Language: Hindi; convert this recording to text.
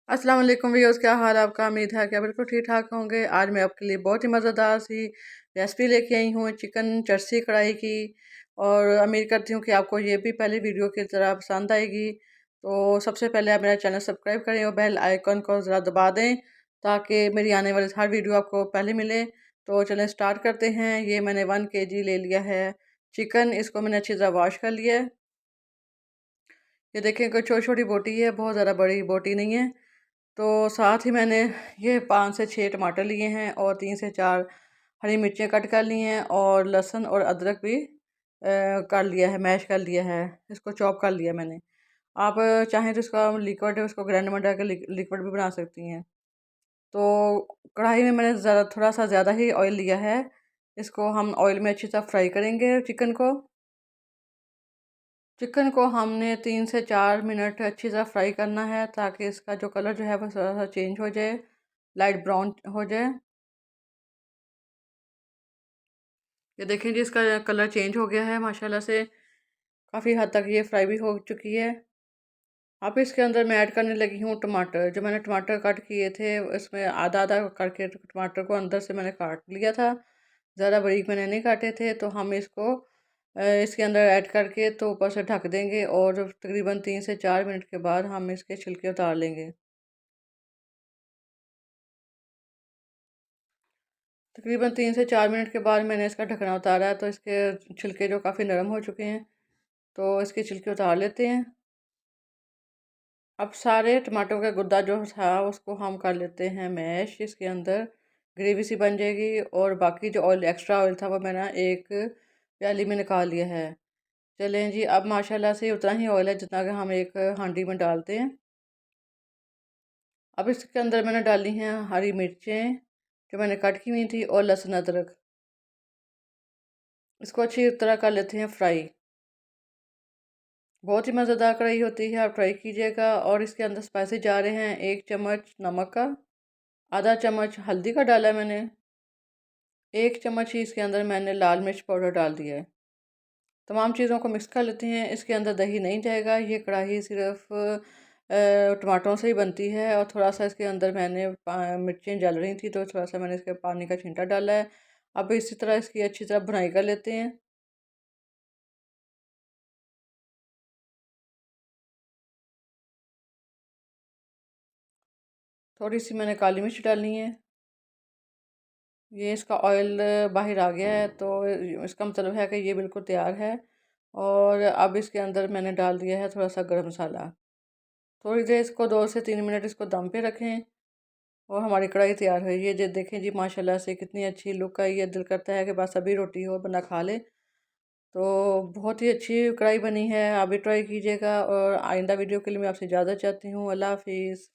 अस्सलाम वालेकुम व्यूअर्स, क्या हाल है आपका। उम्मीद है कि बिल्कुल ठीक ठाक होंगे। आज मैं आपके लिए बहुत ही मज़ेदार सी रेसिपी लेके आई हूँ चिकन चर्सी कढ़ाई की। और उम्मीद करती हूँ कि आपको ये भी पहली वीडियो की तरह पसंद आएगी। तो सबसे पहले आप मेरा चैनल सब्सक्राइब करें और बेल आइकन को ज़रा दबा दें ताकि मेरी आने वाली हर वीडियो आपको पहले मिले। तो चलें स्टार्ट करते हैं। ये मैंने 1 kg ले लिया है चिकन। इसको मैंने अच्छी तरह वॉश कर लिया है। ये देखें कोई छोटी छोटी बोटी है, बहुत ज़्यादा बड़ी बोटी नहीं है। तो साथ ही मैंने ये 5 से 6 टमाटर लिए हैं और 3 से 4 हरी मिर्चें कट कर ली हैं और लहसुन और अदरक भी कर लिया है, मैश कर लिया है। इसको चॉप कर लिया मैंने। आप चाहें तो इसका लिक्विड है उसको ग्राइंडर में डाल के लिक्विड भी बना सकती हैं। तो कढ़ाई में मैंने ज़्यादा थोड़ा सा ज़्यादा ही ऑयल लिया है। इसको हम ऑयल में अच्छी तरह फ्राई करेंगे चिकन को हमने 3 से 4 मिनट अच्छी तरह फ्राई करना है ताकि इसका जो कलर जो है वो थोड़ा सा चेंज हो जाए, लाइट ब्राउन हो जाए। ये देखें जी, इसका कलर चेंज हो गया है माशाल्लाह से। काफ़ी हद तक ये फ्राई भी हो चुकी है। अब इसके अंदर मैं ऐड करने लगी हूँ टमाटर। जो मैंने टमाटर कट किए थे इसमें आधा आधा करके टमाटर को अंदर से मैंने काट लिया था। ज़्यादा बारीक मैंने नहीं काटे थे। तो हम इसको इसके अंदर ऐड करके तो ऊपर से ढक देंगे और तकरीबन 3 से 4 मिनट के बाद हम इसके छिलके उतार लेंगे। तकरीबन 3 से 4 मिनट के बाद मैंने इसका ढकना उतारा है तो इसके छिलके जो काफ़ी नरम हो चुके हैं। तो इसके छिलके उतार लेते हैं। अब सारे टमाटरों का गुद्दा जो था उसको हम कर लेते हैं मैश। इसके अंदर ग्रेवी सी बन जाएगी और बाकी जो ऑयल एक्स्ट्रा ऑयल था वो मैंने एक प्याली में निकाल लिया है। चलें जी, अब माशाल्लाह से उतना ही ऑयल है जितना कि हम एक हांडी में डालते हैं। अब इसके अंदर मैंने डाली हैं हरी मिर्चें जो मैंने कट की हुई थी और लहसुन अदरक। इसको अच्छी तरह कर लेते हैं फ्राई। बहुत ही मज़ेदार कढ़ाई होती है, आप ट्राई कीजिएगा। और इसके अंदर स्पाइसेस जा रहे हैं 1 चम्मच नमक का, आधा चम्मच हल्दी का डाला है मैंने, 1 चम्मच ही इसके अंदर मैंने लाल मिर्च पाउडर डाल दिया है। तमाम चीज़ों को मिक्स कर लेते हैं। इसके अंदर दही नहीं जाएगा, ये कढ़ाई सिर्फ टमाटरों से ही बनती है। और थोड़ा सा इसके अंदर मैंने मिर्चें जल रही थी तो थोड़ा सा मैंने इसके पानी का छींटा डाला है। अब इसी तरह इसकी अच्छी तरह भुनाई कर लेते हैं। थोड़ी सी मैंने काली मिर्च डालनी है। ये इसका ऑयल बाहर आ गया है तो इसका मतलब है कि ये बिल्कुल तैयार है। और अब इसके अंदर मैंने डाल दिया है थोड़ा सा गरम मसाला। थोड़ी देर इसको 2 से 3 मिनट इसको दम पे रखें और हमारी कढ़ाई तैयार हुई। ये जो देखें जी, माशाल्लाह से कितनी अच्छी लुक आई है। दिल करता है कि बस अभी रोटी हो बना खा ले। तो बहुत ही अच्छी कढ़ाई बनी है, आप भी ट्राई कीजिएगा। और आइंदा वीडियो के लिए मैं आपसे इजाज़त चाहती हूँ। अल्लाह हाफिज़।